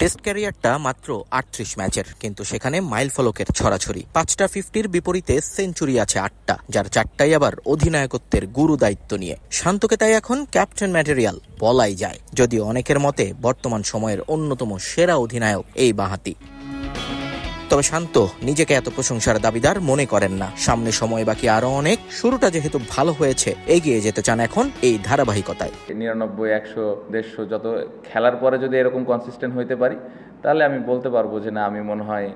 Test ক্যারিয়ারটা মাত্র ৩৮ ম্যাচের, কিন্তু সেখানে মাইল ফলকের ছড়াছড়ি। ৫টা 50-র বিপরীতে সেঞ্চুরি আছে ৮টা, যার ৪টাই আবার অধিনায়কত্বের গুরু দায়িত্ব নিয়ে। শান্তকে তাই এখন ক্যাপ্টেন ম্যাটেরিয়াল বলাই যায়, যদিও অনেকের মতে বর্তমান সময়ের অন্যতম সেরা অধিনায়ক এই বাঁহাতি। তবে শান্ত নিজেকে এত প্রশংসার দাবিদার মনে করেন না। সামনে সময় বাকি আরো অনেক। শুরুটা যেহেতু ভালো হয়েছে, এগিয়ে যেতে চান এখন এই ধারাবাহিকতায়। ৯৯, ১০০, ১৫০ যত খেলার পরে যদি এরকম কনসিস্টেন্ট হইতে পারি, তাহলে আমি বলতে পারবো যে না, আমি মনে হয়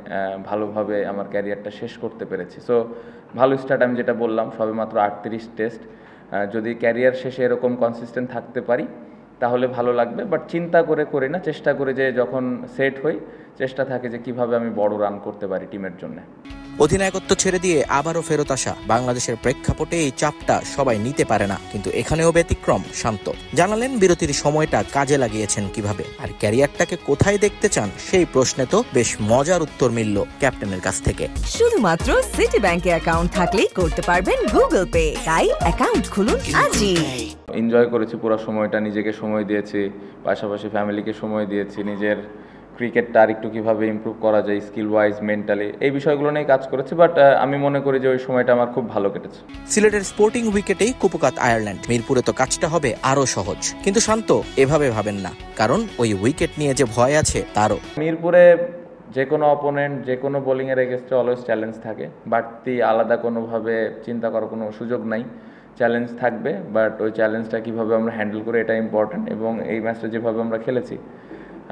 ভালোভাবে আমার ক্যারিয়ারটা শেষ করতে পেরেছি। সো ভালো স্টার্ট, আমি যেটা বললাম, সবে মাত্র ৩৮ টেস্ট। যদি ক্যারিয়ার শেষে এরকম কনসিস্টেন্ট থাকতে পারি তাহলে ভালো লাগবে। বাট চিন্তা করে করি না, চেষ্টা করে যে যখন সেট হই, চেষ্টা থাকে যে কিভাবে আমি বড় রান করতে পারি টিমের জন্য। অধিনায়কত্ব ছেড়ে দিয়ে আবারও ফেরত আসা বাংলাদেশের প্রেক্ষাপটে এই চাপটা সবাই নিতে পারে না, কিন্তু এখানেও ব্যতিক্রম শান্ত। জানালেন বিরতির সময়টা কাজে লাগিয়েছেন কিভাবে, আর ক্যারিয়ারটাকে কোথায় দেখতে চান সেই প্রশ্নে তো বেশ মজার উত্তর মিলল ক্যাপ্টেনের কাছ থেকে। শুধুমাত্র সিটি ব্যাংকে অ্যাকাউন্ট থাকলেই করতে পারবেন গুগল পে, তাই অ্যাকাউন্ট খুলুন আজই। এনজয় করেছি পুরো সময়টা, নিজেকে সময় দিয়েছি, পাশাপাশি ফ্যামিলিকে সময় দিয়েছি, নিজের ক্রিকেটটা আর একটু কীভাবে ইমপ্রুভ করা যায় স্কিল ওয়াইজ, মেন্টালি, এই বিষয়গুলো নিয়ে কাজ করেছি। বাট আমি মনে করি যে ওই সময়টা আমার খুব ভালো কেটেছে। সিলেটের স্পোর্টিং উইকেটেই কুপকাত আয়ারল্যান্ড। মিরপুরে তো কাজটা হবে আরও সহজ, কিন্তু শান্ত এভাবে ভাবেন না, কারণ ওই উইকেট নিয়ে যে ভয় আছে তারও। মিরপুরে যে কোনো অপোনেন্ট, যে কোনো বোলিংয়ের এগেনস্টে অলওয়েজ চ্যালেঞ্জ থাকে। বাড়তি আলাদা কোনোভাবে চিন্তা করার কোনো সুযোগ নাই, চ্যালেঞ্জ থাকবে। বাট ওই চ্যালেঞ্জটা কীভাবে আমরা হ্যান্ডেল করি, এটা ইম্পর্টেন্ট। এবং এই ম্যাচটা যেভাবে আমরা খেলেছি,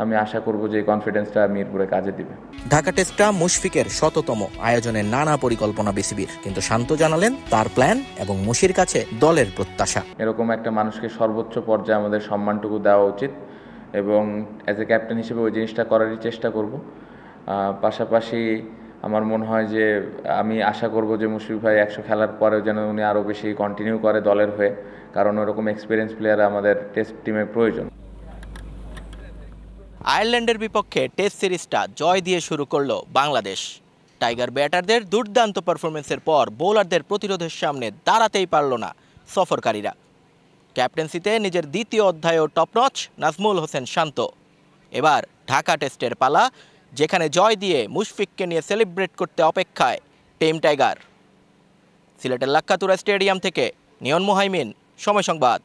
আমি আশা করব যে এই কনফিডেন্সটা মিরপুরে কাজে দিবে। ঢাকা টেস্টটা মুশফিকের ১০০তম, আয়োজনের নানা পরিকল্পনা বিসিবির, কিন্তু শান্ত জানালেন তার প্ল্যান এবং মুশির কাছে দলের প্রত্যাশা। এরকম একটা মানুষকে সর্বোচ্চ পর্যায়ে আমাদের সম্মানটুকু দেওয়া উচিত, এবং অ্যাজ এ ক্যাপ্টেন হিসেবে ওই জিনিসটা করারই চেষ্টা করব। পাশাপাশি আমার মনে হয় যে আমি আশা করব যে মুশফিক ভাই ১০০ খেলার পরেও যেন উনি আরও বেশি কন্টিনিউ করে দলের হয়ে, কারণ ওরকম এক্সপিরিয়েন্স প্লেয়ার আমাদের টেস্ট টিমে প্রয়োজন। আয়ারল্যান্ডের বিপক্ষে টেস্ট সিরিজটা জয় দিয়ে শুরু করলো বাংলাদেশ। টাইগার ব্যাটারদের দুর্দান্ত পারফরমেন্সের পর বোলারদের প্রতিরোধের সামনে দাঁড়াতেই পারল না সফরকারীরা। ক্যাপ্টেন্সিতে নিজের দ্বিতীয় অধ্যায়ও টপনচ নাজমুল হোসেন শান্ত। এবার ঢাকা টেস্টের পালা, যেখানে জয় দিয়ে মুশফিককে নিয়ে সেলিব্রেট করতে অপেক্ষায় টিম টাইগার। সিলেটের লাক্কাতুরা স্টেডিয়াম থেকে নিয়ন মুহাইমিন, সময় সংবাদ।